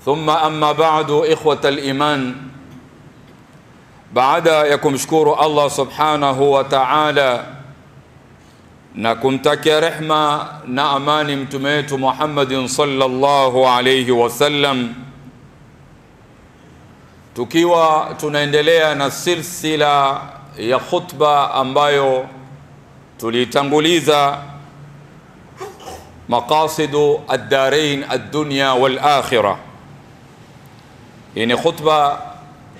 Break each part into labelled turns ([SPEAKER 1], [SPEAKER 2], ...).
[SPEAKER 1] ثم أما بعد إخوة الإيمان بعد يكمشكور الله سبحانه وتعالى نكمتكي رحمة نأمان متميت محمد صلى الله عليه وسلم tukiwa tunaendelea na silsila ya khutba ambayo tulitanguliza maqasidu ad-darain ad-dunya wal-akhirah. Hii ni khutba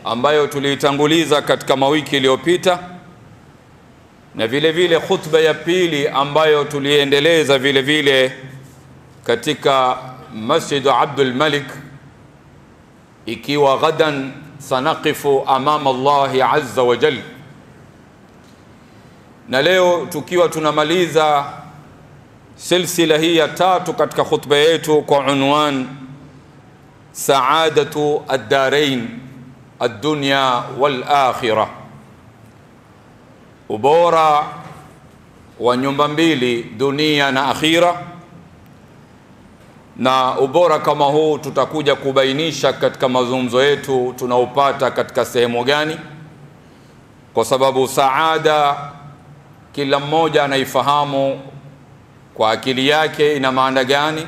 [SPEAKER 1] ambayo tulitanguliza katika mawiki iliyopita, na vile vile khutba ya pili ambayo tuliendeleza vile vile katika Masjid Abdul Malik, ikiwa ghadan sanaqifu amama Allah azza wa jalla. Na leo tukiwa tunamaliza silsila hii ya tatu katika khutba yetu kwa unwan saadatu ad-darain ad-dunya wal-akhirah, ubora wa nyumba mbili, dunia na akhira. Na ubora kama huu tutakuja kubainisha katika mazungumzo yetu tunaupata katika sehemu gani, kwa sababu saada kila mmoja anaifahamu kwa akili yake ina maana gani,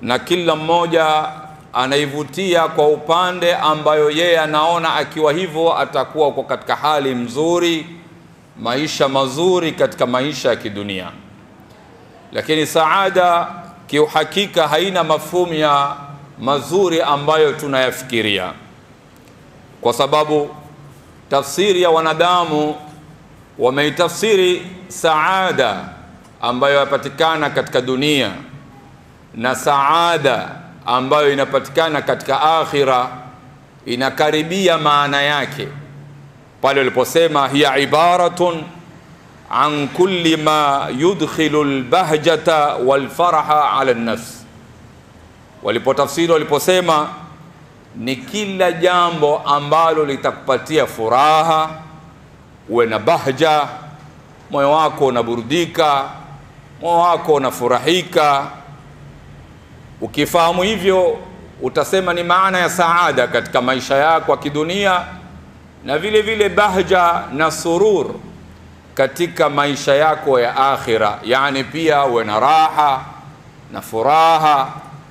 [SPEAKER 1] na kila mmoja anaivutia kwa upande ambayo yeye anaona akiwa hivyo atakuwa kwa katika hali mzuri, maisha mazuri katika maisha ya kidunia. Lakini saada kiuhakika haina mafhumu ya mazuri ambayo tunayafikiria, kwa sababu tafsiri ya wanadamu wameitafsiri saada ambayo yapatikana katika dunia na saada ambayo inapatikana katika akhira inakaribia maana yake pale waliposema hiya ibaratun an kulli ma yudkhilu albahjata walfaraha ala an-nafs. Walipotafsiri waliposema ni kila jambo ambalo litakupatia furaha, uwe na bahja, moyo wako unaburudika, moyo wako unafurahika. Ukifahamu hivyo utasema ni maana ya saada katika maisha yako ya kidunia, na vile vile bahja na surur katika maisha yako ya akhira. Yani pia uwe na raha na furaha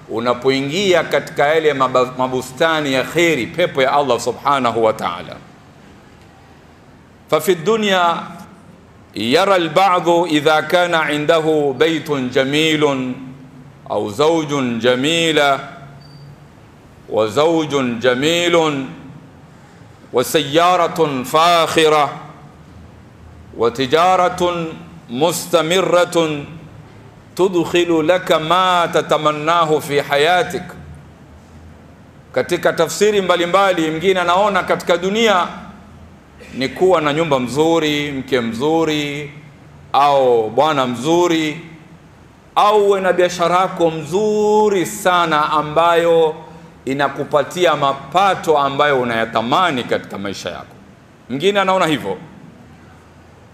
[SPEAKER 1] unapoingia katika yale mabustani ya khairi, pepo ya Allah subhanahu wa ta'ala. ففي الدنيا يرى البعض إذا كان عنده بيت جميل أو زوج جميلة وزوج جميل وسيارة فاخرة وتجارة مستمرة تدخل لك ما تتمناه في حياتك. katika tafsiri mbalimbali, mwingine anaona katika dunia ni kuwa na nyumba mzuri, mke mzuri, au bwana mzuri, au na biashara yako mzuri sana ambayo inakupatia mapato ambayo unayatamani katika maisha yako. Mwingine anaona hivyo.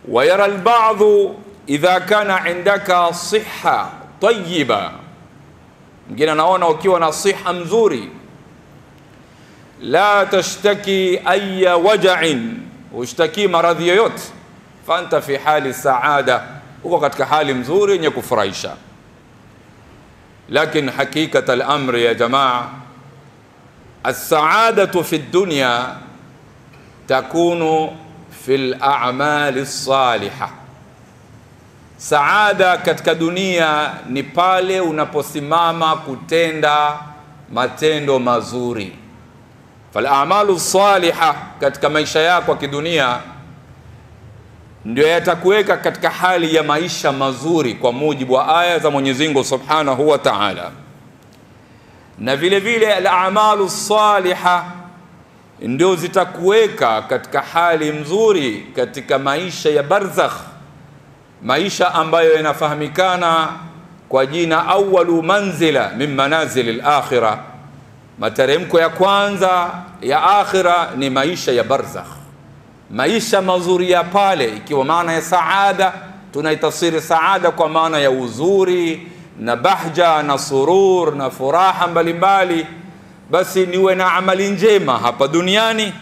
[SPEAKER 1] Wayara alba'dhu idha kana indaka siha tayyiba, mwingine anaona ukiwa na siha mzuri, la tashtaki ayya waja'in, ushtaki maradhi yoyote, fanta fi hali saada, uko katika hali mzuri yenye kufurahisha. Lakini hakikata al-amr ya jamaa, as-saadatu fi dunya takunu fi al-a'mal as-salihah. Saada katika dunia ni pale unaposimama kutenda matendo mazuri. Fal-a'malu as-salihah katika maisha yako ya kidunia ndio yatakuweka katika hali ya maisha mazuri kwa mujibu wa aya za Mwenyezi Mungu Subhanahu wa Ta'ala. Na vile vile al-a'malu as-salihah ndio zitakuweka katika hali mzuri katika maisha ya barzakh, maisha ambayo yanafahamikana kwa jina awwalu manzila min manazil al-akhirah. Materemko ya kwanza ya akhira ni maisha ya barzakh, maisha mazuri ya pale, ikiwa maana ya saada tunaitafsiri saada kwa maana ya uzuri na bahja na surur na furaha mbalimbali. basi niwe na amali njema hapa duniani.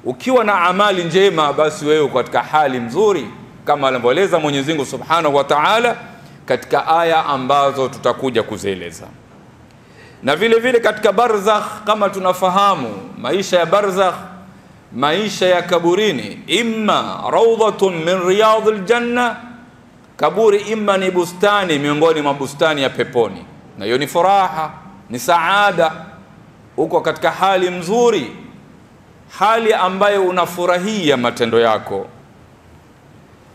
[SPEAKER 1] Ukiwa na amali njema, basi wewe katika hali mzuri, kama alivyoeleza Mwenyezi Mungu Subhanahu wa Ta'ala katika aya ambazo tutakuja kuzieleza. Na vile vile katika barzakh, kama tunafahamu maisha ya barzakh, maisha ya kaburini, imma rawdatun min riyadil janna, kaburi imma ni bustani miongoni mwa bustani ya peponi, na hiyo ni furaha, ni saada, uko katika hali mzuri, hali ambayo unafurahia matendo yako.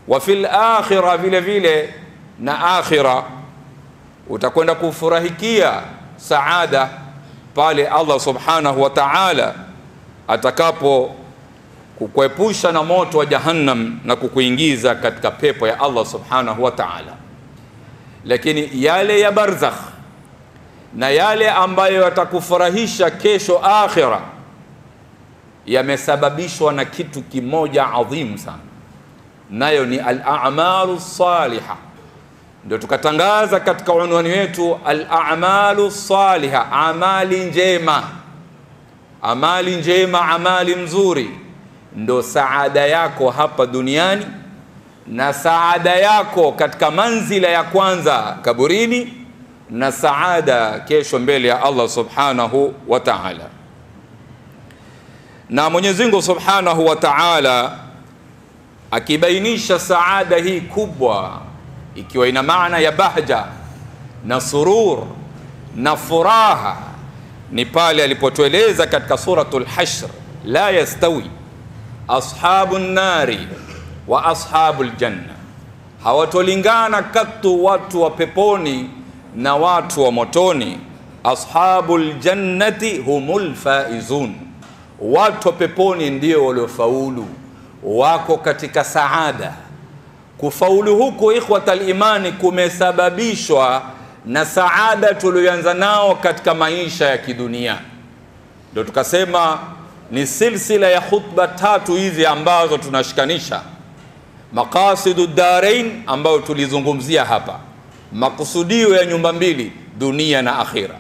[SPEAKER 1] Wa fil akhirah, vile vile na akhirah utakwenda kufurahikia saada pale Allah Subhanahu wa Ta'ala atakapo kukuepusha na moto wa Jahannam na kukuingiza katika pepo ya Allah Subhanahu wa Ta'ala. Lakini yale ya barzakh na yale ambayo yatakufurahisha kesho akhira yamesababishwa na kitu kimoja adhim sana, nayo ni al-a'malu salihah. Ndio tukatangaza katika unwani wetu al-a'malu salihah, amali njema. Amali njema, amali mzuri ndo saada yako hapa duniani na saada yako katika manzila ya kwanza kaburini na saada kesho mbele ya Allah Subhanahu wa Ta'ala. Na Mwenyezi Mungu Subhanahu wa Ta'ala akibainisha saada hii kubwa, ikiwa ina maana ya bahja na surur na furaha, ni pale alipotueleza katika suratul Hashr, la yastawi ashabun nari wa ashabul janna, hawatolingana katu watu wa peponi na watu wa motoni. Ashabul jannati humul faizun, watu wa peponi ndio waliofaulu, wako katika saada. Kufaulu huko ikhwatal imani kumesababishwa na saada tuliyoanza nao katika maisha ya kidunia. Ndio tukasema ni silsila ya khutba tatu hizi ambazo tunashikanisha. Maqasidud darain ambayo tulizungumzia hapa, makusudio ya nyumba mbili, dunia na akhira.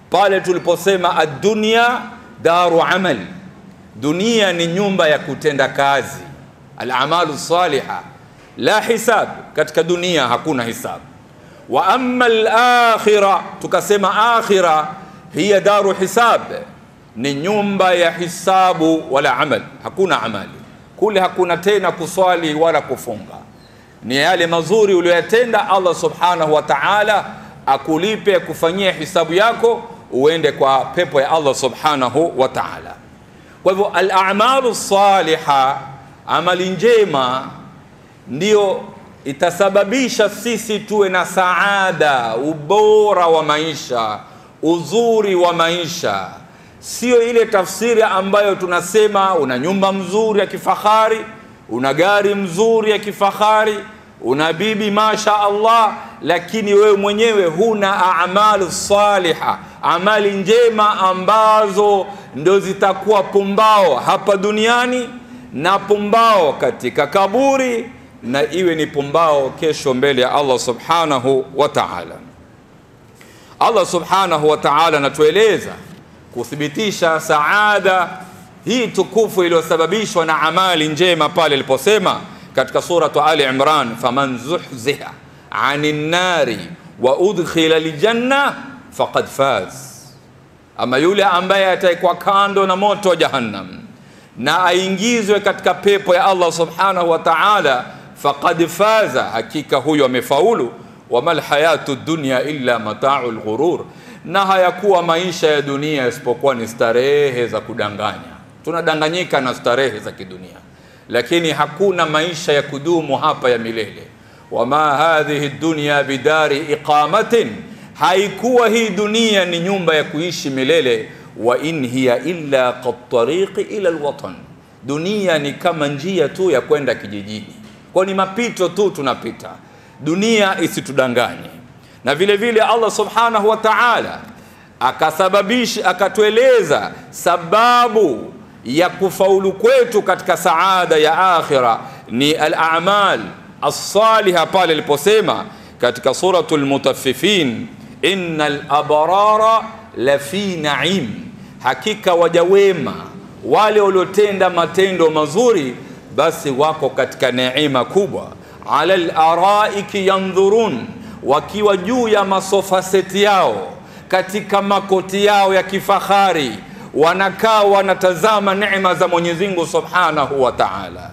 [SPEAKER 1] Pale tuliposema ad-dunya daru amal, dunia ni nyumba ya kutenda kazi, al-a'malu salihah la hisab, katika dunia hakuna hisabu. Wa amma al-akhirah, tukasema akhira hiya daru hisab, ni nyumba ya hisabu wala amal, hakuna amali kule, hakuna tena kuswali wala kufunga. Ni yale mazuri uliyotenda Allah Subhanahu wa Ta'ala akulipe, kufanyia hisabu yako, uende kwa pepo ya Allah Subhanahu wa Ta'ala. Kwa hivyo al-a'malu salihah, amali njema, ndio itasababisha sisi tuwe na saada, ubora wa maisha, uzuri wa maisha. Sio ile tafsiri ambayo tunasema una nyumba mzuri ya kifahari, una gari mzuri ya kifahari, una bibi masha Allah, lakini wewe mwenyewe huna a'malu salihah, amali njema ambazo ndo zitakuwa pumbao hapa duniani na pumbao katika kaburi, na iwe ni pumbao kesho mbele ya Allah Subhanahu wa Ta'ala. Allah Subhanahu wa Ta'ala anatueleza kuthibitisha saada hii tukufu iliyosababishwa na amali njema pale aliposema katika suratu Ali Imran, faman zuhziha 'anil nari wa udkhila aljanna faqad faz, ama yule ambaye ataikuwa kando na moto wa Jahannam na aingizwe katika pepo ya Allah Subhanahu wa Ta'ala, faqad faza, hakika huyo amefaulu. Wamal hayatu dunya illa mata'ul ghurur, na hayakuwa maisha ya dunia isipokuwa ni starehe za kudanganya. Tunadanganyika na starehe za kidunia, lakini hakuna maisha ya kudumu hapa ya milele. Wama hadhihi dunya bidari iqamatin, haikuwa hii dunia ni nyumba ya kuishi milele. Wa in hiya illa qattariqi ila alwatan, dunia ni kama njia tu ya kwenda kijijini, kwa ni mapito tu tunapita. Dunia isitudanganye. Na vile vile Allah Subhanahu wa Ta'ala akasababisha, akatueleza sababu ya kufaulu kwetu katika saada ya akhira ni al-a'mal as-salihah, pale aliposema katika suratul Mutaffifin, innal abrara lafi na'im, hakika waja wema wale waliotenda matendo mazuri basi wako katika neema kubwa. Ala al-araiki yanzurun, wakiwa juu ya masofa seti yao katika makoti yao ya kifahari, wanakaa wanatazama neema za Mwenyezi Mungu Subhanahu wa Ta'ala.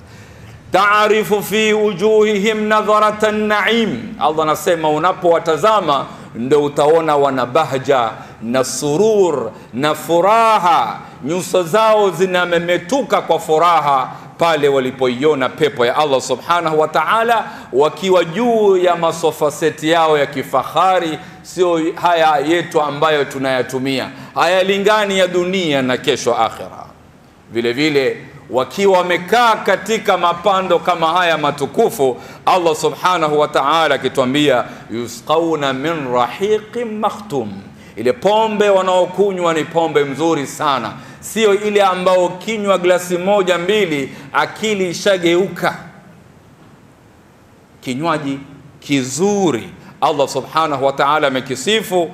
[SPEAKER 1] Taarifu fi wujuhihim nadharatan na'im, Allah anasema unapowatazama ndio utaona wana bahja na surur na furaha, nyuso zao zinamemetuka kwa furaha pale walipoiona pepo ya Allah Subhanahu wa Ta'ala, wakiwa juu ya masofa seti yao ya kifahari. Sio haya yetu ambayo tunayatumia, haya lingani ya dunia na kesho akhira. Vile vile wakiwa wamekaa katika mapando kama haya matukufu, Allah Subhanahu wa Ta'ala akituambia yusqauna min rahiqin makhtum, ile pombe wanaokunywa ni pombe mzuri sana, sio ile ambao kinywa glasi moja mbili akili ishageuka. Kinywaji kizuri Allah Subhanahu wa Ta'ala amekisifu,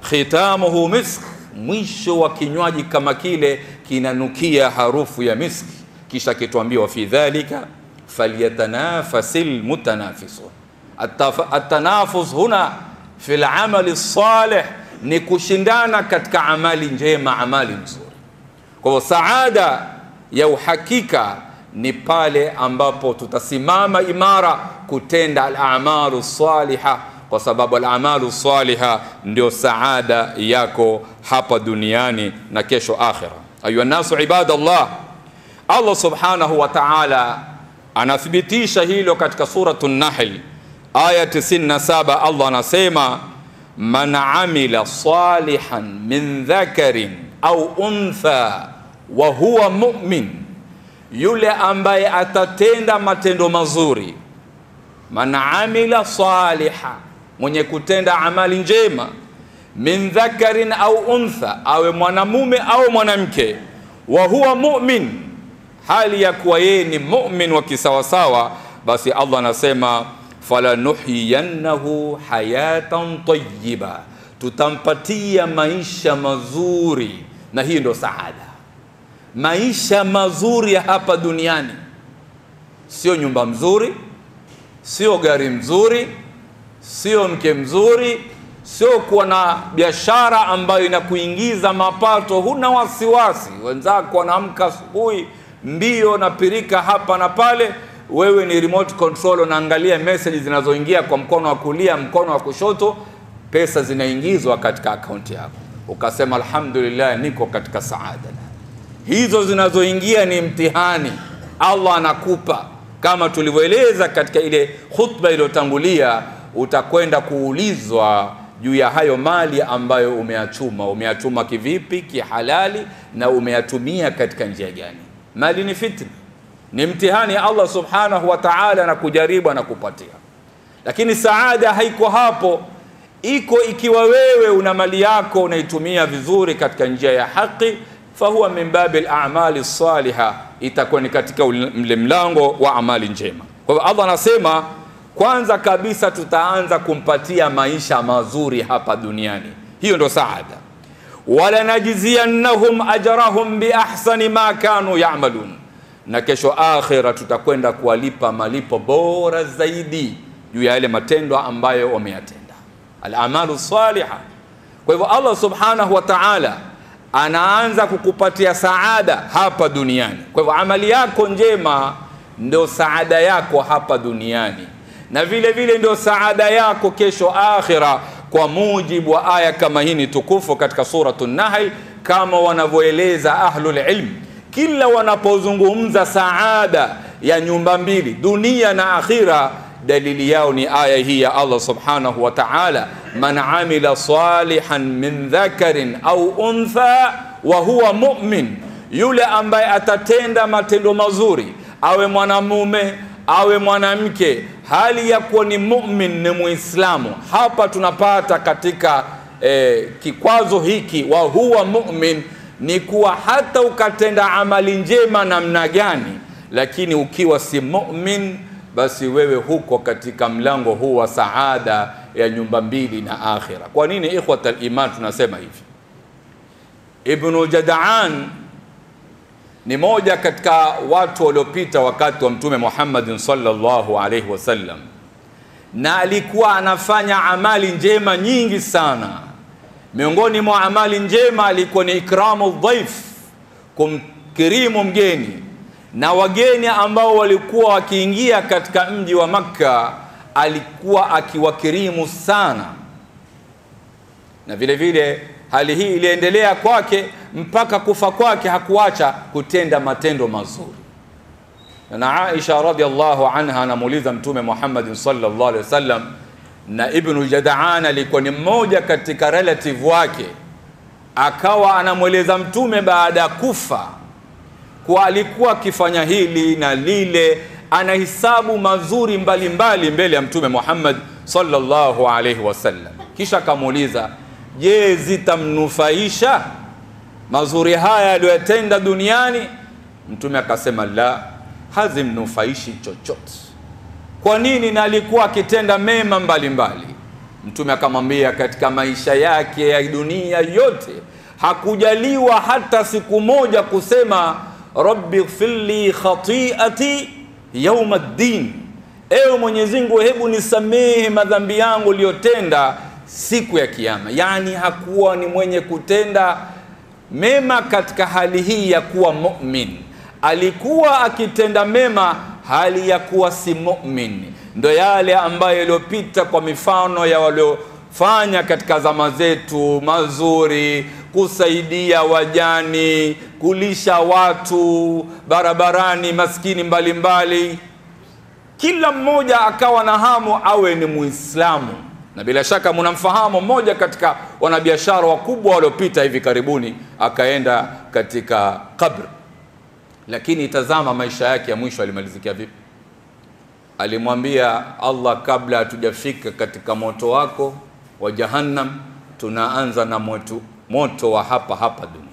[SPEAKER 1] khitamuhu misk, mwisho wa kinywaji kama kile kinanukia harufu ya miski. Kisha kituambia fi dhalika falyatanafasil mutanafisun. At-tanafus huna fil amali salih, ni kushindana katika amali njema, amali nzuri. Kwa hivyo saada ya uhakika ni pale ambapo tutasimama imara kutenda al-a'malu salihah, kwa sababu al-a'malu salihah ndio saada yako hapa duniani na kesho akhira. Ayuha nasu ibadallah, Allah Subhanahu wa Ta'ala anathibitisha hilo katika suratul Nahl aya 97. Allah anasema man amila salihan min dhakarin au untha wa huwa mu'min, yule ambaye atatenda matendo mazuri. Man amila saliha, mwenye kutenda amali njema, min dhakarin au untha, awe mwanamume au mwanamke, wa huwa mu'min, hali ya kuwa yeye ni mu'min wa kisawasawa, basi Allah anasema falanuhyiyannahu hayatan tayyiba, tutampatia maisha mazuri. Na hii ndo saada, maisha mazuri ya hapa duniani, sio nyumba mzuri, sio gari mzuri, sio mke mzuri, sio kuwa na biashara ambayo inakuingiza mapato, huna wasiwasi. Wenzako wanaamka asubuhi mbio na pirika hapa na pale, wewe ni remote control, unaangalia message zinazoingia kwa mkono wa kulia, mkono wa kushoto, pesa zinaingizwa katika akaunti yako, ukasema alhamdulillah, niko katika saada. Hizo zinazoingia ni mtihani Allah anakupa, kama tulivyoeleza katika ile khutba iliyotangulia. Utakwenda kuulizwa juu ya hayo mali ambayo umeachuma kivipi, kihalali, na umeyatumia katika njia gani. Mali ni fitna, ni mtihani Allah Subhanahu wa Ta'ala na kujaribu na kupatia. Lakini saada haiko hapo, iko ikiwa wewe una mali yako unaitumia vizuri katika njia ya haki, fahuwa min babil a'mali salihah, itakuwa ni katika ule mlango wa amali njema. Kwa hivyo Allah anasema kwanza kabisa tutaanza kumpatia maisha mazuri hapa duniani, hiyo ndo saada. Wala najziyannahum ajrahum bi ahsani ma kanu ya'malun, na kesho akhira tutakwenda kuwalipa malipo bora zaidi juu ya yale matendo ambayo wameyatenda, al-amalu salihah. Kwa hivyo Allah Subhanahu wa Ta'ala anaanza kukupatia saada hapa duniani. Kwa hivyo amali yako njema ndio saada yako hapa duniani, na vile vile ndio saada yako kesho akhira, kwa mujibu wa aya kama hii tukufu katika suratul Nahl, kama wanavyoeleza ahlul ilm. Kila wanapozungumza saada ya nyumba mbili, dunia na akhira, dalili yao ni aya hii ya Allah Subhanahu wa Ta'ala, man amila salihan min dhakarin au untha wa huwa mu'min, yule ambaye atatenda matendo mazuri, awe mwanamume awe mwanamke, hali ya kuwa ni mu'min, ni muislamu. Hapa tunapata katika kikwazo hiki wa huwa mu'min, ni kuwa hata ukatenda amali njema namna gani, lakini ukiwa si mu'min, basi wewe huko katika mlango huu wa saada ya nyumba mbili na akhira. Kwa nini ikhwatal iman tunasema hivi? Ibn Jad'an ni moja katika watu waliopita wakati wa Mtume Muhammad sallallahu alaihi wasallam, na alikuwa anafanya amali njema nyingi sana. Miongoni mwa amali njema alikuwa ni ikramu dhaif, kumkirimu mgeni, na wageni ambao walikuwa wakiingia katika mji wa Makka alikuwa akiwakirimu sana. Na vile vile hali hii iliendelea kwake mpaka kufa kwake, hakuacha kutenda matendo mazuri. Na Aisha radhiallahu anha anamuuliza Mtume Muhammad sallallahu alaihi wasallam, na Ibn Jad'an alikuwa ni mmoja katika relative wake, akawa anamueleza Mtume baada ya kufa kwa alikuwa akifanya hili na lile, anahisabu mazuri mbalimbali mbele ya Mtume Muhammad sallallahu alaihi wasallam. Kisha akamuuliza, je, zitamnufaisha mazuri haya aliyotenda duniani? Mtume akasema la, hazimnufaishi chochote. Kwa nini? Na alikuwa akitenda mema mbalimbali. Mtume akamwambia katika maisha yake ya dunia yote hakujaliwa hata siku moja kusema rabbi ighfirli khati'ati yawm ad-din, ewe Mwenyezi Mungu hebu nisamehe madhambi yangu niliyotenda siku ya kiyama. Yani hakuwa ni mwenye kutenda mema katika hali hii ya kuwa mu'min, alikuwa akitenda mema hali ya kuwa si mu'min. Ndio yale ambayo yaliyopita kwa mifano ya waliofanya katika zama zetu mazuri, kusaidia wajani, kulisha watu barabarani, maskini mbalimbali. Kila mmoja akawa na hamu awe ni Muislamu. Na bila shaka mnamfahamu mmoja katika wanabiashara wakubwa waliopita hivi karibuni, akaenda katika kabri. Lakini tazama maisha yake ya mwisho alimalizikia vipi? Alimwambia Allah, kabla hatujafika katika moto wako wa Jahannam, tunaanza na moto wa hapa hapa dunia.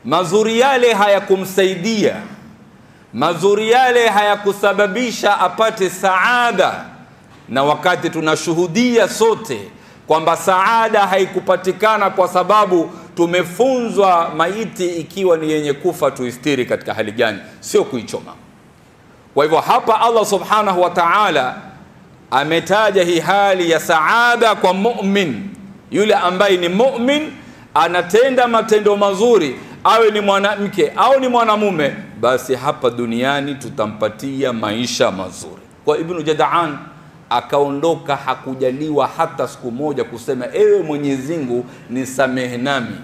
[SPEAKER 1] Mazuri yale hayakumsaidia, mazuri yale hayakusababisha apate saada. Na wakati tunashuhudia sote kwamba saada haikupatikana kwa sababu tumefunzwa maiti ikiwa ni yenye kufa tuistiri katika hali gani, sio kuichoma. Kwa hivyo hapa Allah subhanahu wa ta'ala ametaja hii hali ya saada kwa mu'min, yule ambaye ni mu'min anatenda matendo mazuri, awe ni mwanamke au ni mwanamume, basi hapa duniani tutampatia maisha mazuri. Kwa Ibn Jad'an akaondoka, hakujaliwa hata siku moja kusema ewe Mwenyezi Mungu nisamehe nami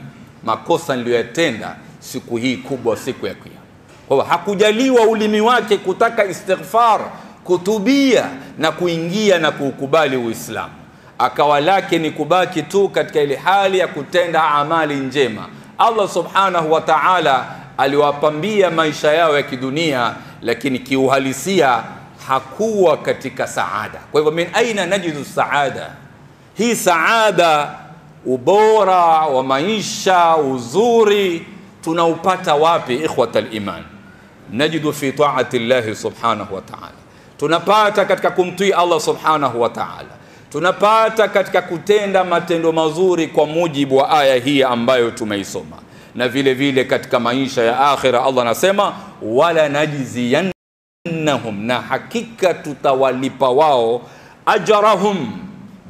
[SPEAKER 1] makosa niliyotenda siku hii kubwa, siku ya Kiyama. Kwa hivyo hakujaliwa ulimi wake kutaka istighfar, kutubia na kuingia na kuukubali Uislamu. Akawa lake ni kubaki tu katika ile hali ya kutenda amali njema. Allah subhanahu wa ta'ala aliwapambia maisha yao ya kidunia, lakini kiuhalisia hakuwa katika saada. Kwa hivyo min aina najidu saada? Hii saada, ubora wa maisha, uzuri tunaupata wapi ikhwatal iman? Najidu fi ta'ati Allah subhanahu wa ta'ala. Tunapata katika kumtii Allah subhanahu wa ta'ala, tunapata katika kutenda matendo mazuri kwa mujibu wa aya hii ambayo tumeisoma. Na vile vile katika maisha ya akhira Allah anasema wala najziyan na hakika tutawalipa wao ajrahum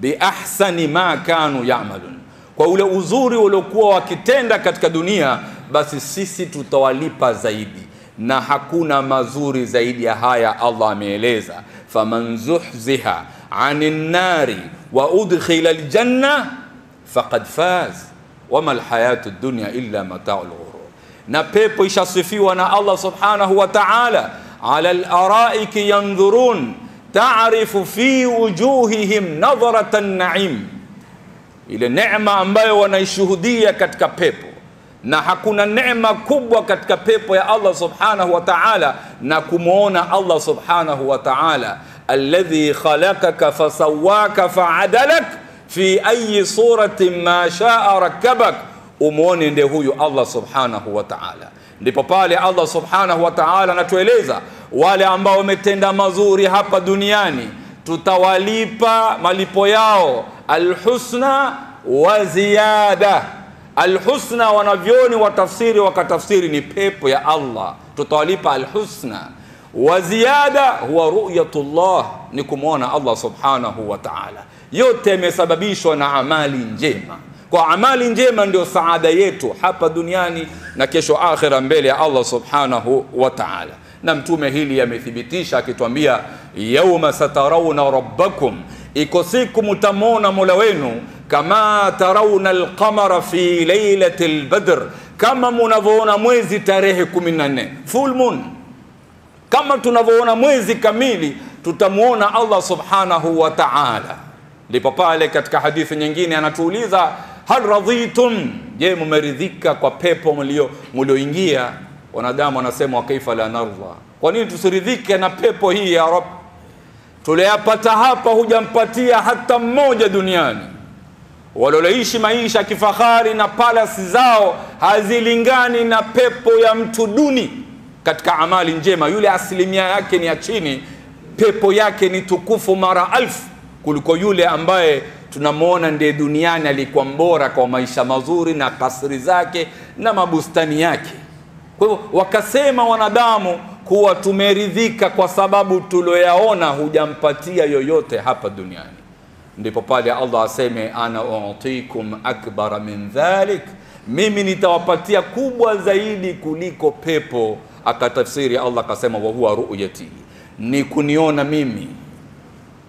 [SPEAKER 1] bi ahsani ma kanu ya'malun, kwa ule uzuri waliokuwa wakitenda katika dunia, basi sisi tutawalipa zaidi, na hakuna mazuri zaidi ya haya. Allah ameeleza faman zuhziha 'anil nari wa udkhila aljanna faqad faz wama alhayatud dunya illa mata'ul ghurur. Na pepo ishasifiwa na Allah subhanahu wa ta'ala, ala al-araiki yanzurun ta'rifu fi wujuhihim nadharata an-na'im, ile neema ambayo wanaishuhudia katika pepo. Na hakuna neema kubwa katika pepo ya Allah subhanahu wa ta'ala na kumuona Allah subhanahu wa ta'ala, alladhi khalaqaka fasawwaka fa'adalak fi ayi suratin ma sha'a rakkabak, umuone ndio huyu Allah subhanahu wa ta'ala. Ndipo pale Allah subhanahu wa ta'ala anatueleza wale ambao wametenda mazuri hapa duniani tutawalipa malipo yao alhusna wa ziyada, Alhusna wanavyoni wa tafsiri wakatafsiri ni pepo ya Allah, tutawalipa alhusna. Wa ziyada huwa ru'yatullah, ni kumuona Allah subhanahu wa ta'ala. Yote yamesababishwa na amali njema. Kwa amali njema ndio saada yetu hapa duniani na kesho akhira mbele ya Allah subhanahu wa ta'ala. Na mtume hili yamethibitisha akituambia, yauma satarawna rabbakum, iko siku mtamona Mola wenu, kama tarawna alqamara fi lailatil badr, kama mnavyoona mwezi tarehe 14 full moon, kama tunavyoona mwezi kamili tutamuona Allah subhanahu wa ta'ala. Ndipo pale katika hadithi nyingine anatuuliza, hal radhitum, je mmeridhika kwa pepo mlioingia? Wanadamu wanasema, wa kaifa la narda, kwa nini tusiridhike na pepo hii ya Rabb? Tuliyapata hapa hujampatia hata mmoja duniani. Walioishi maisha kifahari na palasi zao hazilingani na pepo ya mtu duni katika amali njema. Yule asilimia yake ni ya chini, pepo yake ni tukufu mara alfu kuliko yule ambaye tunamuona ndiye duniani alikuwa mbora kwa maisha mazuri na kasri zake na mabustani yake. Kwa hivyo wakasema wanadamu kuwa tumeridhika kwa sababu tulioyaona hujampatia yoyote hapa duniani. Ndipo pale Allah aseme, ana u'tikum akbara min dhalik, mimi nitawapatia kubwa zaidi kuliko pepo. Akatafsiri Allah akasema, wa huwa ru'yati, ni kuniona mimi.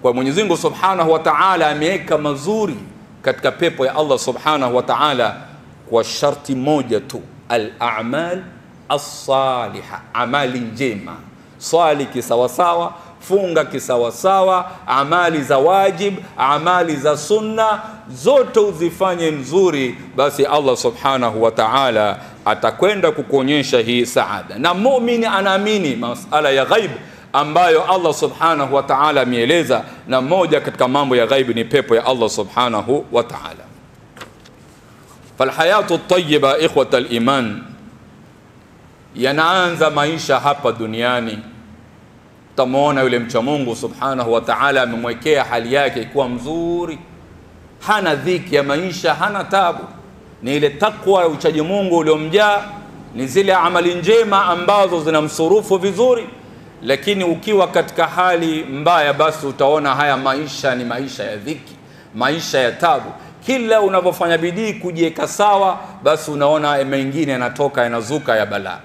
[SPEAKER 1] Kwa Mwenyezi Mungu Subhanahu wa Ta'ala ameweka mazuri katika pepo ya Allah Subhanahu wa Ta'ala kwa sharti moja tu, al-a'mal as-salihah, amali njema. Swali kisawasawa, funga kisawasawa, amali za wajib, amali za sunna, zote uzifanye nzuri, basi Allah Subhanahu wa Ta'ala atakwenda kukuonyesha hii saada. Na muumini anaamini masala ya ghaib ambayo Allah Subhanahu wa Ta'ala ameeleza, na moja katika mambo ya ghaib ni pepo ya Allah Subhanahu wa Ta'ala. Falhayatu at-tayyiba ikhwata al-iman, yanaanza maisha hapa duniani. Tumuona yule mcha Mungu Subhanahu wa Ta'ala amemwekea hali yake kuwa mzuri, hana dhiki ya maisha, hana tabu. Ni ile takwa ya uchaji Mungu uliomjaa, ni zile amali njema ambazo zinamsurufu vizuri. Lakini ukiwa katika hali mbaya, basi utaona haya maisha ni maisha ya dhiki, maisha ya tabu. Kila unavyofanya bidii kujiweka sawa, basi unaona mengine yanatoka yanazuka ya balaa.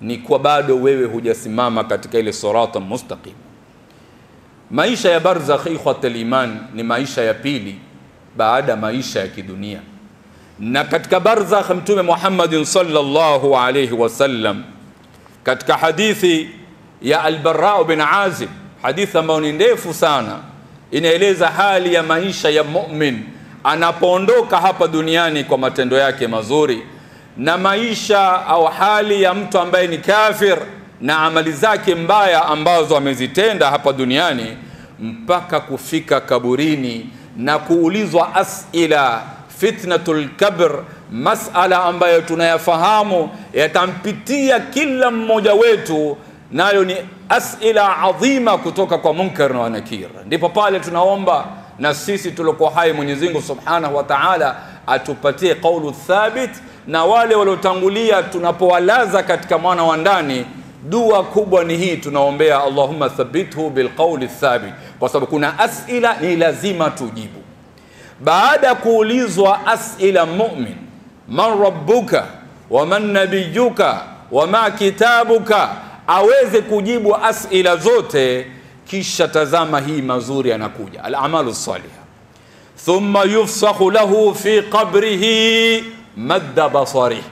[SPEAKER 1] Ni kwa bado wewe hujasimama katika ile sirata mustaqim. Maisha ya barzakh ikhwatul iman ni maisha ya pili baada maisha ya kidunia. Na katika barzakh Mtume Muhammad sallallahu alayhi wasallam katika hadithi ya Al-Barra bin Azib, hadithi ambayo ni ndefu sana, inaeleza hali ya maisha ya mu'min anapoondoka hapa duniani kwa matendo yake mazuri, na maisha au hali ya mtu ambaye ni kafir na amali zake mbaya ambazo amezitenda hapa duniani, mpaka kufika kaburini na kuulizwa asila, fitnatul kabr, masala ambayo tunayafahamu yatampitia kila mmoja wetu, nayo ni asila adhima kutoka kwa Munkar na Nakir. Ndipo pale tunaomba na sisi tuliokuwa hai, Mwenyezi Mungu Subhanahu wa Ta'ala atupatie kaulu thabit, na wale waliotangulia tunapowalaza katika mwana wa ndani, dua kubwa ni hii, tunaombea Allahumma thabbithu bilqawli thabit, kwa sababu kuna asila ni lazima tujibu. Baada ya kuulizwa asila mu'min, man rabbuka wa man nabiyuka wa ma kitabuka, aweze kujibu asila zote, kisha tazama hii mazuri yanakuja, al-amalu salihah. Thumma yufsakhu lahu fi qabrihi madda basari.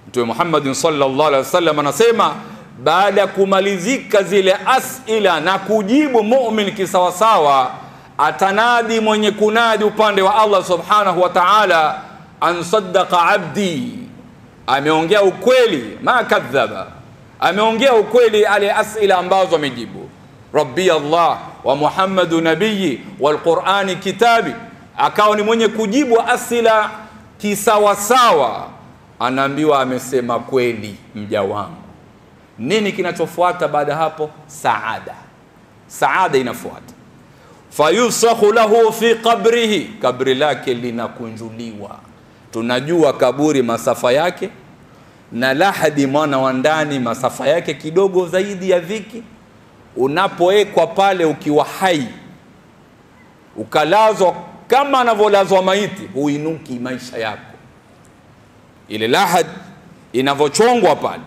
[SPEAKER 1] Mtume Muhammad sallallahu alaihi wasallam anasema, baada kumalizika zile asila na kujibu mu'min kisawasawa, atanadi mwenye kunadi upande wa Allah Subhanahu wa Ta'ala, an saddaqa abdi, ameongea ukweli, ma kadhaba, ameongea ukweli ale asila ambazo amejibu. Rabbi Allah wa Muhammadu nabiyyi wal Qur'ani kitabi, akawa ni mwenye kujibu asila kisawasawa, anaambiwa amesema kweli mja wangu. Nini kinachofuata baada hapo? Saada. Saada inafuata. Fayusakhu lahu fi qabrihi, kabri lake linakunjuliwa tunajua kaburi masafa yake, na lahadi mwana wa ndani masafa yake kidogo zaidi ya dhiki. Unapowekwa pale ukiwa hai, ukalazwa kama anavyolazwa maiti, huinuki maisha yako. Ile lahad inavyochongwa pale,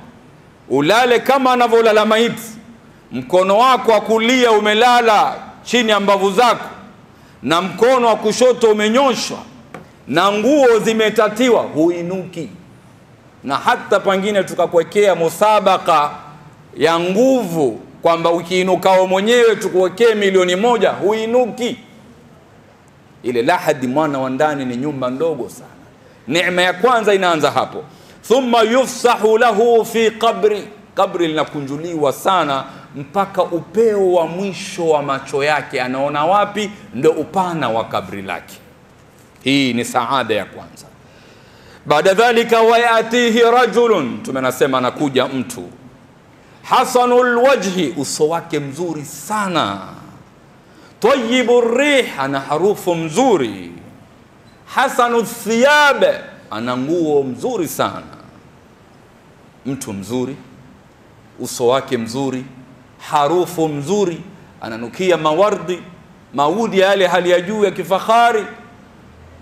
[SPEAKER 1] ulale kama anavyolala maiti, mkono wako wa kulia umelala chini ya mbavu zako, na mkono wa kushoto umenyoshwa, na nguo zimetatiwa, huinuki. Na hata pengine tukakuwekea musabaka ya nguvu kwamba ukiinukao mwenyewe tukuwekee milioni 1, huinuki. Ile lahadi mwana wa ndani ni nyumba ndogo sana. Neema ya kwanza inaanza hapo. Thumma yufsahu lahu fi qabri, kabri linakunjuliwa sana mpaka upeo wa mwisho wa macho yake, anaona wapi? Ndio upana wa kabri lake. Hii ni saada ya kwanza. Baada dhalika wayatihi rajulun, tumenasema anakuja mtu hasanul wajhi, uso wake mzuri sana, tayyibur rih, ana harufu mzuri, hasanu thiyab, ana nguo mzuri sana. Mtu mzuri, uso wake mzuri, harufu mzuri, ananukia mawardi, maudi yale hali ya juu ya kifahari,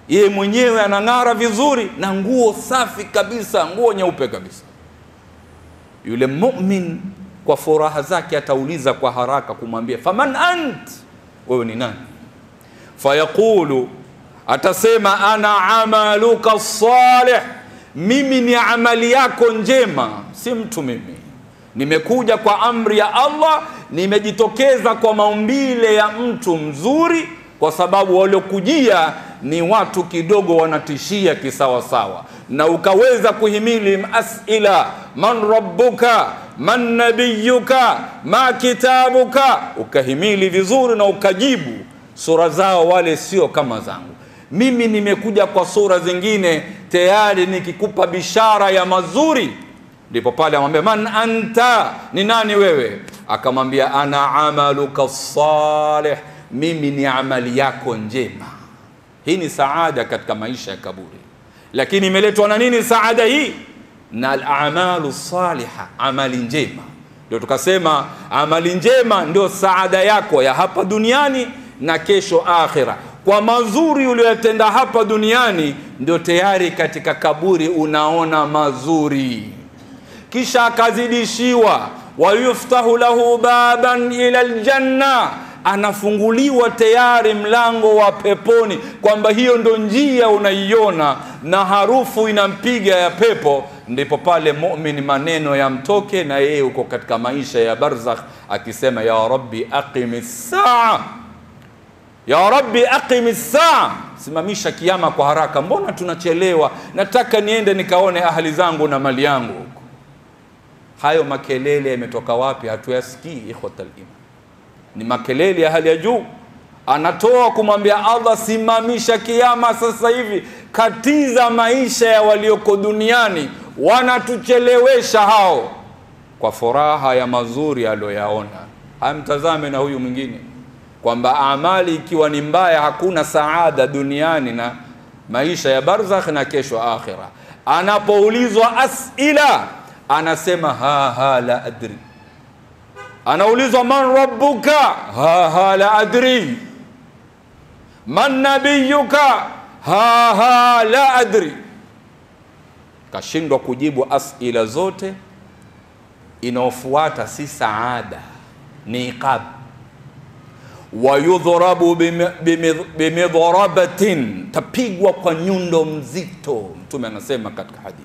[SPEAKER 1] yeye mwenyewe anang'ara vizuri, na nguo safi kabisa, nguo nyeupe kabisa. Yule mu'min kwa furaha zake atauliza kwa haraka kumwambia, faman ant, wewe ni nani? Fayaqulu, atasema, ana amaluka salih, mimi ni amali yako njema, si mtu mimi. Nimekuja kwa amri ya Allah, nimejitokeza kwa maumbile ya mtu mzuri, kwa sababu waliokujia ni watu kidogo wanatishia kisawa sawa. Na ukaweza kuhimili asila, man rabbuka, man nabiyuka, ma kitabuka, ukahimili vizuri na ukajibu. Sura zao wale sio kama zangu. Mimi nimekuja kwa sura zingine, tayari nikikupa bishara ya mazuri. Ndipo pale amwambia, man anta, ni nani wewe? Akamwambia, ana amaluka salih, mimi ni amali yako njema. Hii ni saada katika maisha ya kaburi. Lakini imeletwa na nini saada hii? Na al-a'malu salihah, amali njema. Ndio tukasema amali njema ndio saada yako ya hapa duniani na kesho akhira. Kwa mazuri uliyotenda hapa duniani, ndio tayari katika kaburi unaona mazuri. Kisha akazidishiwa, wa yuftahu lahu baban ila aljanna, anafunguliwa tayari mlango wa peponi, kwamba hiyo ndo njia unaiona na harufu inampiga ya pepo. Ndipo pale mu'min maneno yamtoke, na yeye uko katika maisha ya barzakh akisema, ya rabbi aqimis saa, ya rabbi aqimis saa, simamisha kiyama kwa haraka, mbona tunachelewa, nataka niende nikaone ahali zangu na mali yangu huko. Hayo makelele yametoka wapi? Hatuyasikii ikhwatal iman. Ni makelele ya hali ya juu. Anatoa kumwambia Allah, simamisha kiyama sasa hivi, katiza maisha ya walioko duniani, wanatuchelewesha hao, kwa furaha ya mazuri aliyoyaona. Hamtazame na huyu mwingine kwamba amali ikiwa ni mbaya hakuna saada duniani na maisha ya barzakh na kesho akhira. Anapoulizwa asila anasema ha la adri. Anaulizwa man rabbuka, ha la adri. Man nabiyuka, ha la adri. Kashindwa kujibu asila zote. Inaofuata si saada, ni iqab. Wa yudhrabu bimidharabatin, tapigwa kwa nyundo mzito. Mtume anasema katika hadithi,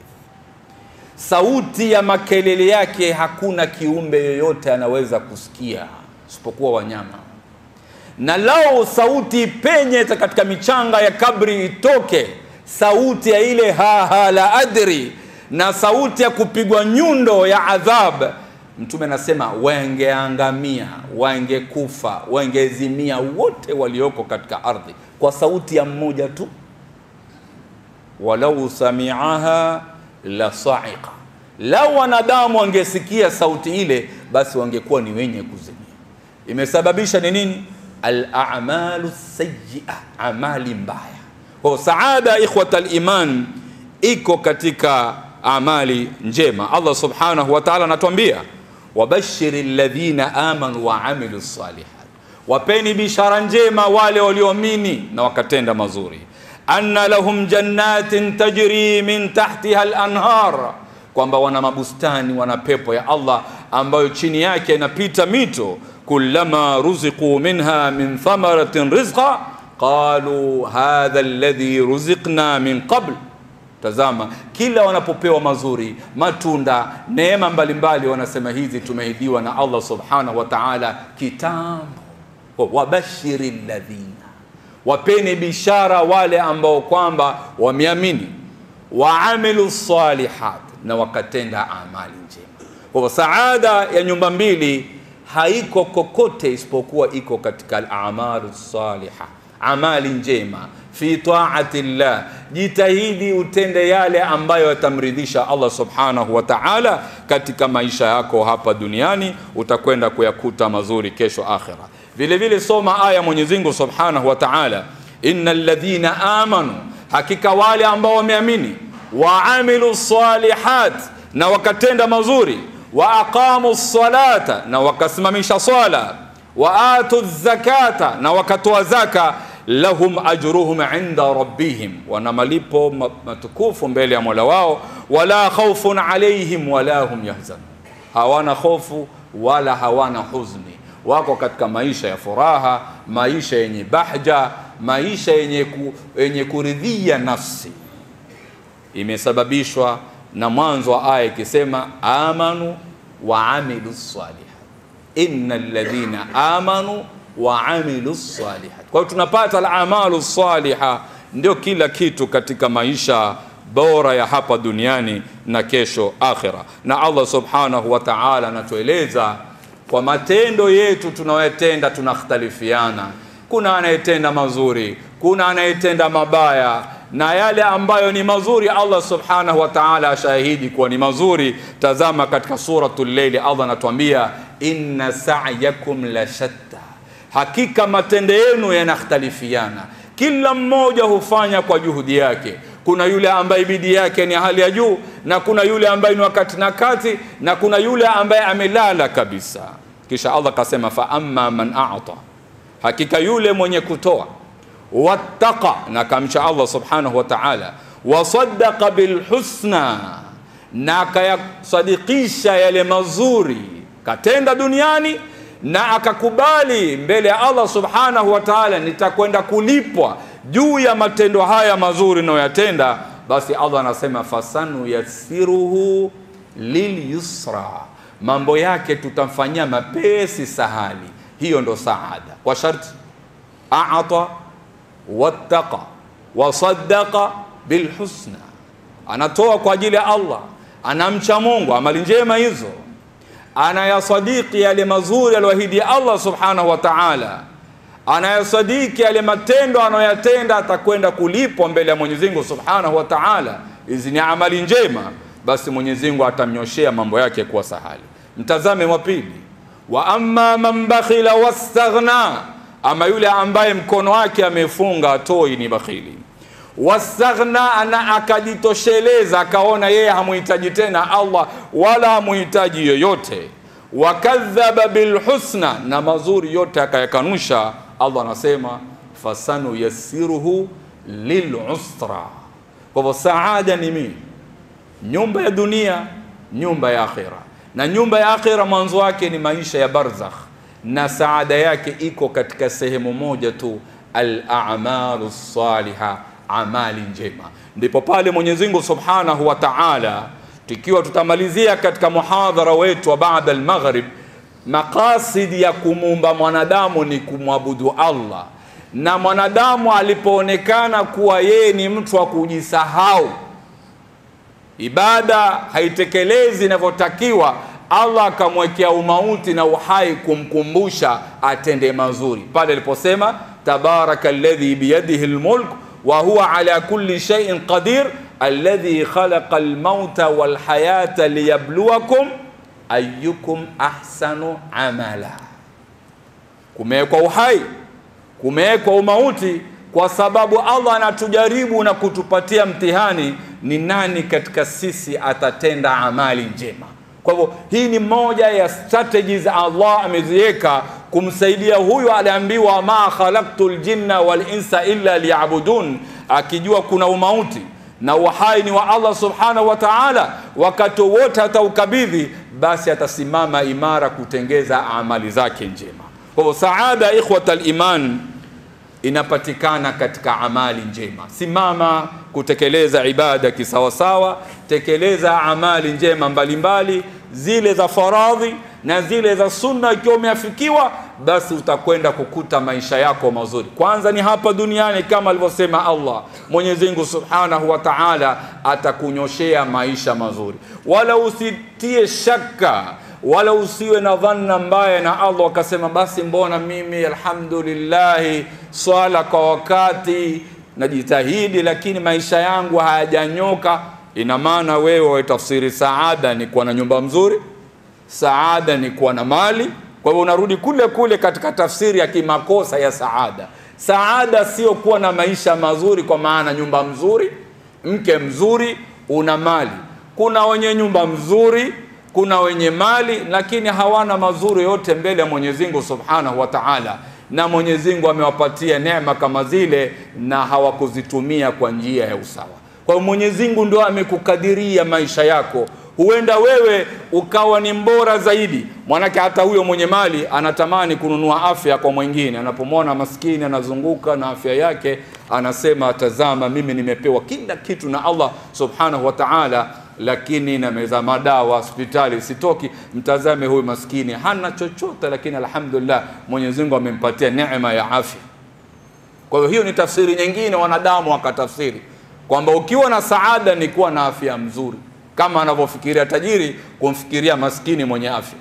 [SPEAKER 1] sauti ya makelele yake hakuna kiumbe yoyote anaweza kusikia isipokuwa wanyama. Na lao sauti penye katika michanga ya kabri itoke sauti ya ile ha la adri, na sauti ya kupigwa nyundo ya adhab, Mtume anasema wangeangamia, wangekufa, wangezimia wote walioko katika ardhi kwa sauti ya mmoja tu. Walau sami'aha la sa'iqa, lau wanadamu wangesikia sauti ile, basi wangekuwa ni wenye kuzimia. Imesababisha ni nini? Al-a'malu sayyi'ah, amali mbaya. Kwa saada ikhwatal iman iko katika amali njema. Allah subhanahu wa ta'ala anatuambia, wabashiril ladhina amanu wa amilus salihat, wapeni bishara njema wale walioamini na wakatenda mazuri. Anna lahum jannatin tajri min tahtiha al-anhar, kwamba wana mabustani, wana pepo ya Allah ambayo chini yake inapita mito. Kullama ruziqu minha min thamaratin rizqa qalu hadha alladhi ruziqna min qabl. Tazama, kila wanapopewa mazuri, matunda, neema mbalimbali, wanasema hizi tumeahidiwa na Allah subhanahu wa ta'ala kitambo. Wabashiril ladhina, wapeni bishara wale ambao kwamba wameamini, waamilu salihat, na wakatenda amali njema. Kwa saada ya nyumba mbili haiko kokote isipokuwa iko katika al-a'malu salihah, amali njema fi ta'ati Allah. Jitahidi utende yale ambayo yatamridhisha Allah subhanahu wa ta'ala katika maisha yako hapa duniani, utakwenda kuyakuta mazuri kesho akhira. Vile vile soma aya Mwenyezi Mungu subhanahu wa ta'ala, innal ladhina amanu, hakika wale ambao wameamini, wa amilu salihat, na wakatenda mazuri, wa aqamu ssalata, na wakasimamisha swala, wa atu zakata, na wakatoa zaka, lahum ajruhum inda rabbihim, wana malipo matukufu mbele ya Mola wao, wala khawfun alayhim wala hum yahzanun, hawana hofu wala hawana huzuni, wako katika maisha ya furaha, maisha yenye bahja, maisha yenye kuridhia nafsi. Imesababishwa na mwanzo wa aya ikisema amanu wa amilus salihat, innal ladhina amanu wa amilus salihat. Kwa hiyo tunapata al-amalu salihah ndio kila kitu katika maisha bora ya hapa duniani na kesho akhira. Na Allah subhanahu wa ta'ala anatueleza kwa matendo yetu tunayotenda tunakhtalifiana. Kuna anayetenda mazuri, kuna anayetenda mabaya, na yale ambayo ni mazuri Allah subhanahu wa ta'ala ashahidi kuwa ni mazuri. Tazama katika suratul Layl, Allah anatuambia inna sa'yakum la shatta, hakika matendo yenu yanakhtalifiana, kila mmoja hufanya kwa juhudi yake. Kuna yule ambaye bidii yake ni hali ya juu, na kuna yule ambaye ni wakati na kati, na kuna yule ambaye amelala kabisa. Kisha Allah kasema fa amma man a'ta, hakika yule mwenye kutoa, wattaqa, na kamcha Allah subhanahu wa ta'ala, wasaddaqa bil husna, na akayasadikisha yale mazuri katenda duniani, na akakubali mbele ya Allah subhanahu wa ta'ala, nitakwenda kulipwa juu ya matendo haya mazuri na yatenda. Basi Allah anasema fasanu yassiruhu lil yusra, mambo yake tutamfanyia mapesi, sahali. Hiyo ndo saada, kwa sharti a'ata wattaqa wasaddaqa bil husna, anatoa kwa ajili ya Allah, anamcha Mungu, amali njema hizo, anayasadiki yale mazuri aliyoahidi Allah subhanahu wa ta'ala, anayasadiki yale matendo anayoyatenda atakwenda kulipwa mbele ya Mwenyezi Mungu subhanahu wa ta'ala. Hizi ni amali njema, basi Mwenyezi Mungu atamnyoshea mambo yake kuwa sahali. Mtazame wa pili, wa amma man bakhila wastaghna, ama yule ambaye mkono wake amefunga atoi, ni bakhili. Wastaghna, ana akajitosheleza, akaona yeye hamuhitaji tena Allah wala hamuhitaji yoyote. Wakadhaba bil husna, na mazuri yote akayakanusha. Allah anasema fasanu yassiruhu lil usra. Kwa hivyo saada ni mimi, nyumba ya dunia, nyumba ya akhira, na nyumba ya akhira mwanzo wake ni maisha ya barzakh, na saada yake iko katika sehemu moja tu, al-a'malu salihah, amali njema. Ndipo pale Mwenyezi Mungu subhanahu wa ta'ala, tukiwa tutamalizia katika muhadhara wetu wa baada al-maghrib, maqasidi ya kumuumba mwanadamu ni kumwabudu Allah. Na mwanadamu alipoonekana kuwa yeye ni mtu wa kujisahau, ibada haitekelezi inavyotakiwa, Allah akamwekea umauti na uhai kumkumbusha atende mazuri. Pale aliposema tabarakalladhi biyadihi almulk wa huwa ala kulli shay'in qadir alladhi khalaqa almauta walhayata liyabluwakum ayyukum ahsanu amala. Kumewekwa uhai, kumewekwa umauti kwa sababu Allah anatujaribu na kutupatia mtihani, ni nani katika sisi atatenda amali njema. Kwa hivyo hii ni moja ya strategies Allah ameziweka kumsaidia huyu aliambiwa ma khalaqtul jinna wal insa illa liya'budun, akijua kuna umauti na uhai ni wa Allah subhanahu wa ta'ala, wakati wote ataukabidhi, basi atasimama imara kutengeza amali zake njema. Kwa hivyo saada ikhwatal iman inapatikana katika amali njema. Simama kutekeleza ibada kisawasawa, tekeleza amali njema mbalimbali, zile za faradhi na zile za sunna. Ikiwa umeafikiwa, basi utakwenda kukuta maisha yako mazuri. Kwanza ni hapa duniani, kama alivyosema Allah, Mwenyezi Mungu Subhanahu wa Ta'ala atakunyoshea maisha mazuri. Wala usitie shaka wala usiwe na dhanna mbaya na Allah akasema basi mbona mimi alhamdulillah swala kwa wakati najitahidi lakini maisha yangu hayajanyoka. Ina maana wewe tafsiri saada ni kuwa na nyumba mzuri, saada ni kuwa na mali. Kwa hivyo unarudi kule kule katika tafsiri ya kimakosa ya saada. Saada sio kuwa na maisha mazuri kwa maana nyumba mzuri, mke mzuri, una mali. Kuna wenye nyumba mzuri, kuna wenye mali, lakini hawana mazuri yote mbele ya Mwenyezi Mungu Subhanahu wa Ta'ala, na Mwenyezi Mungu amewapatia neema kama zile na hawakuzitumia kwa njia ya usawa. Kwa hiyo Mwenyezi Mungu ndio amekukadiria maisha yako. Huenda wewe ukawa ni mbora zaidi. Mwanake hata huyo mwenye mali anatamani kununua afya kwa mwingine. Anapomwona maskini anazunguka na afya yake, anasema tazama mimi nimepewa kila kitu na Allah Subhanahu wa Ta'ala, lakini na meza madawa hospitali sitoki. Mtazame huyu maskini hana chochote, lakini alhamdulillah Mwenyezi Mungu amempatia neema ya afya. Kwa hiyo ni tafsiri nyingine wanadamu wakatafsiri kwamba ukiwa na saada ni kuwa na afya mzuri, kama anavyofikiria tajiri kumfikiria maskini mwenye afya.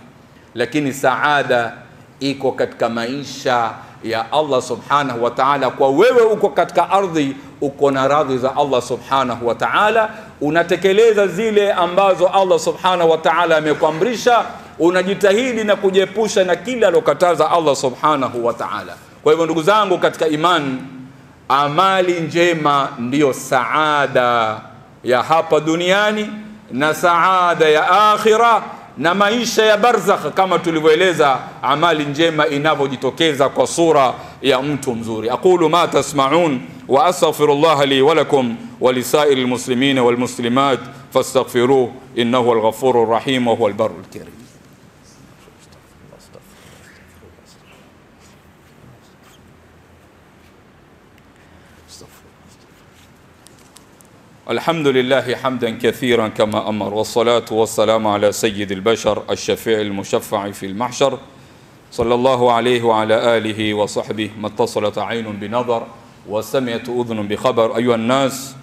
[SPEAKER 1] Lakini saada iko katika maisha ya Allah Subhanahu wa Ta'ala. Kwa wewe uko katika ardhi, uko na radhi za Allah Subhanahu wa Ta'ala, unatekeleza zile ambazo Allah Subhanahu wa Ta'ala amekuamrisha, unajitahidi na kujiepusha na kila alokataza Allah Subhanahu wa Ta'ala. Kwa hivyo ndugu zangu katika imani, amali njema ndiyo saada ya hapa duniani na saada ya akhira na maisha ya barzakh, kama tulivyoeleza amali njema inavyojitokeza kwa sura ya mtu mzuri. Aqulu ma tasma'un wa astaghfirullah li wa lakum wa lisairil muslimina wal muslimat fastaghfiruhu innahu al ghafurur rahim wa huwal barrul karim. الحمد لله حمدا كثيرا كما أمر، والصلاة والسلام على سيد البشر الشفيع المشفع في المحشر صلى الله عليه وعلى آله وصحبه. ما اتصلت عين بنظر وسمعت أذن بخبر. أيها الناس،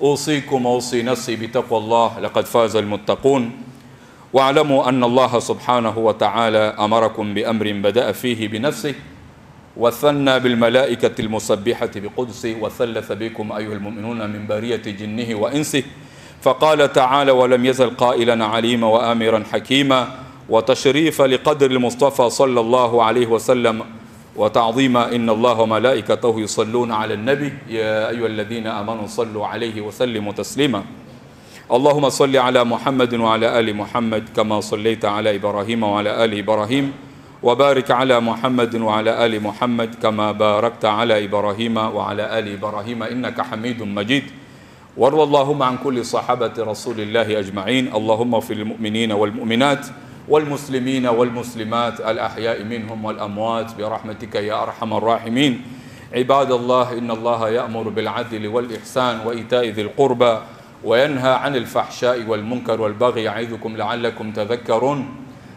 [SPEAKER 1] أوصيكم وأوصي نفسي بتقوى الله، لقد فاز المتقون. واعلموا أن الله سبحانه وتعالى أمركم بأمر بدأ فيه بنفسه وثنى بالملائكة المسبحة بقدسه وثلث بكم أيها المؤمنون من برية جنه وإنسه، فقال تعالى: ولم يزل قائلا عليما وآمرا حكيما، وتشريفا لقدر المصطفى صلى الله عليه وسلم وتعظيما: إن الله وملائكته يصلون على النبي يا أيها الذين آمنوا صلوا عليه وسلموا تسليما. اللهم صل على محمد وعلى آل محمد كما صليت على إبراهيم وعلى آل إبراهيم، وبارك على محمد وعلى آل محمد كما باركت على إبراهيم وعلى آل إبراهيم إنك حميد مجيد. وارض اللهم عن كل صحابة رسول الله أجمعين. اللهم في المؤمنين والمؤمنات والمسلمين والمسلمات الأحياء منهم والأموات برحمتك يا أرحم الراحمين. عباد الله، إن الله يأمر بالعدل والإحسان وإيتاء ذي القربى وينهى عن الفحشاء والمنكر والبغي يعظكم لعلكم تذكرون.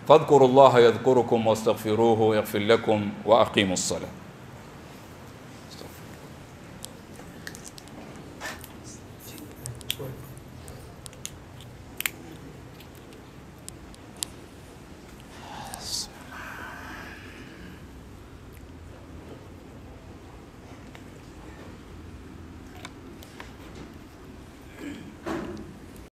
[SPEAKER 1] فاذكروا الله يذكركم واستغفروه يغفر لكم وأقيموا الصلاة.